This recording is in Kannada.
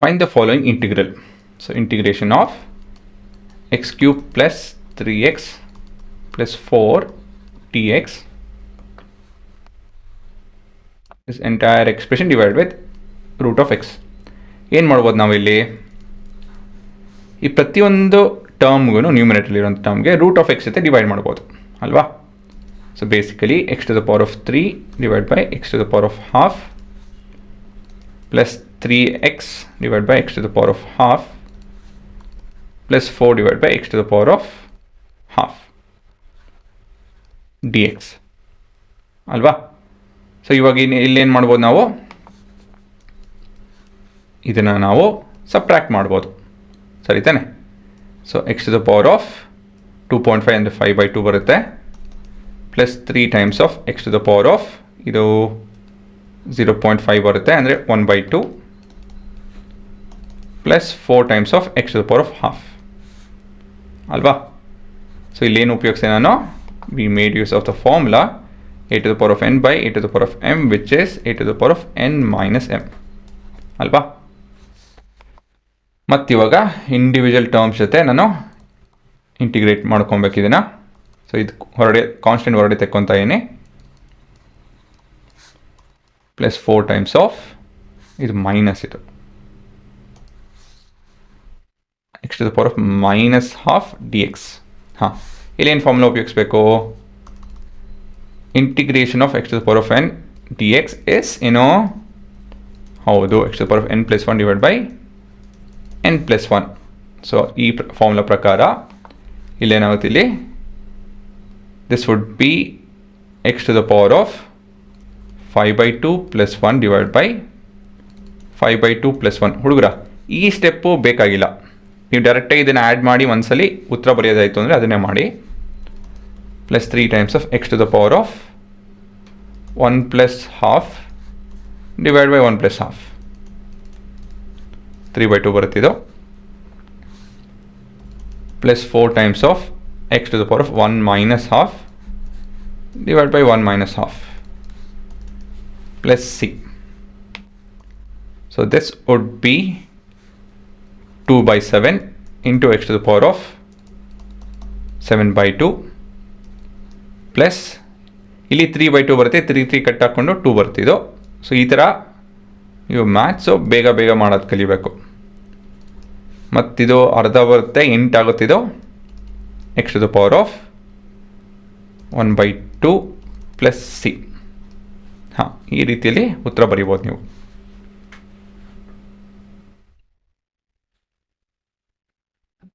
Find the following integral. So integration of x cube plus 3x plus 4 dx, this entire expression divided with root of x. ಏನು ಮಾಡ್ಬೋದು ನಾವು ಇಲ್ಲಿ ಈ ಪ್ರತಿಯೊಂದು ಟರ್ಮ್ಗೂ ನ್ಯೂಮಿನೇಟರ್ ಇರೋಂಥ ಟರ್ಮ್ಗೆ ರೂಟ್ ಆಫ್ ಎಕ್ಸ್ ಜೊತೆ ಡಿವೈಡ್ ಮಾಡ್ಬೋದು ಅಲ್ವಾ. So basically x to the power of 3 divide by x to the power of half plus 3x divided by x to the power of half plus 4 divided by x to the power of half dx ಅಲ್ವಾ. ಸೊ ಇವಾಗ ಇಲ್ಲೇನು ಮಾಡ್ಬೋದು, ನಾವು ಇದನ್ನು ನಾವು ಸಬ್ಟ್ರಾಕ್ಟ್ ಮಾಡ್ಬೋದು, ಸರಿ ತಾನೆ. So x to the power of 2.5 ಅಂದರೆ 5/2 ಬರುತ್ತೆ, plus 3 times of X to the power of ಇದು 0.5 ಬರುತ್ತೆ ಅಂದರೆ 1/2 plus 4 times of X to the power of half ಅಲ್ವಾ. ಸೊ ಇಲ್ಲೇನು ಉಪಯೋಗಿಸಿ ನಾನು, we made use of the formula a to the power of n by a to the power of m, which is a to the power of n minus m ಅಲ್ವಾ. ಮತ್ತಿವಾಗ ಇಂಡಿವಿಜುವಲ್ ಟರ್ಮ್ಸ್ ಜೊತೆ ನಾನು ಇಂಟಿಗ್ರೇಟ್ ಮಾಡ್ಕೊಬೇಕಿದ್ದೀನ. ಸೊ ಇದು ಹೊರಡೆ ಕಾನ್ಸ್ಟೆಂಟ್ ಹೊರಡೆ ತೆಕ್ಕೊತಾ ಇದೀನಿ, ಪ್ಲಸ್ 4 ಟೈಮ್ಸ್ ಆಫ್ ಇದು ಮೈನಸ್ ಇದು X to the power of minus half D X. ಹಾಂ, ಇಲ್ಲೇನು ಫಾರ್ಮುಲಾ ಉಪಯೋಗಿಸ್ಬೇಕು, integration of X to the power of N D X is ಏನೋ ಹೌದು X to the power of N plus 1 divide by N plus 1. So ಈ ಫಾರ್ಮುಲಾ ಪ್ರಕಾರ ಇಲ್ಲೇನಾಗುತ್ತೆ, ಇಲ್ಲಿ this would be X to the power of 5/2 plus 1 divide by 5/2 plus 1. ಹುಡುಗರ ಈ ಸ್ಟೆಪ್ಪು ಬೇಕಾಗಿಲ್ಲ, ನೀವು ಡೈರೆಕ್ಟಾಗಿ ಇದನ್ನು ಆ್ಯಡ್ ಮಾಡಿ ಒಂದ್ಸಲಿ ಉತ್ತರ ಬರೆಯೋದಾಯಿತು ಅಂದರೆ ಅದನ್ನೇ ಮಾಡಿ. Plus 3 times of X to the power of 1 plus half divide by 1 plus half 3/2 ಬರುತ್ತಿದ್ದು, plus 4 times of X to the power of 1 minus half divide by 1 minus half plus c. So this would be 2/7 into x to the power of 7/2 plus ಇಲ್ಲಿ 3/2 ಬರುತ್ತೆ, 3 ಕಟ್ ಹಾಕ್ಕೊಂಡು 2 ಬರ್ತಿದ್ದು. ಸೊ ಈ ಥರ ನೀವು ಮ್ಯಾಥ್ಸು ಬೇಗ ಬೇಗ ಮಾಡೋದು ಕಲಿಬೇಕು. ಮತ್ತಿದು ಅರ್ಧ ಬರುತ್ತೆ, 8 ಆಗುತ್ತಿದ್ದು X to the power of 1/2 plus C. ಹಾಂ, ಈ ರೀತಿಯಲ್ಲಿ ಉತ್ತರ ಬರಿಬೋದು ನೀವು.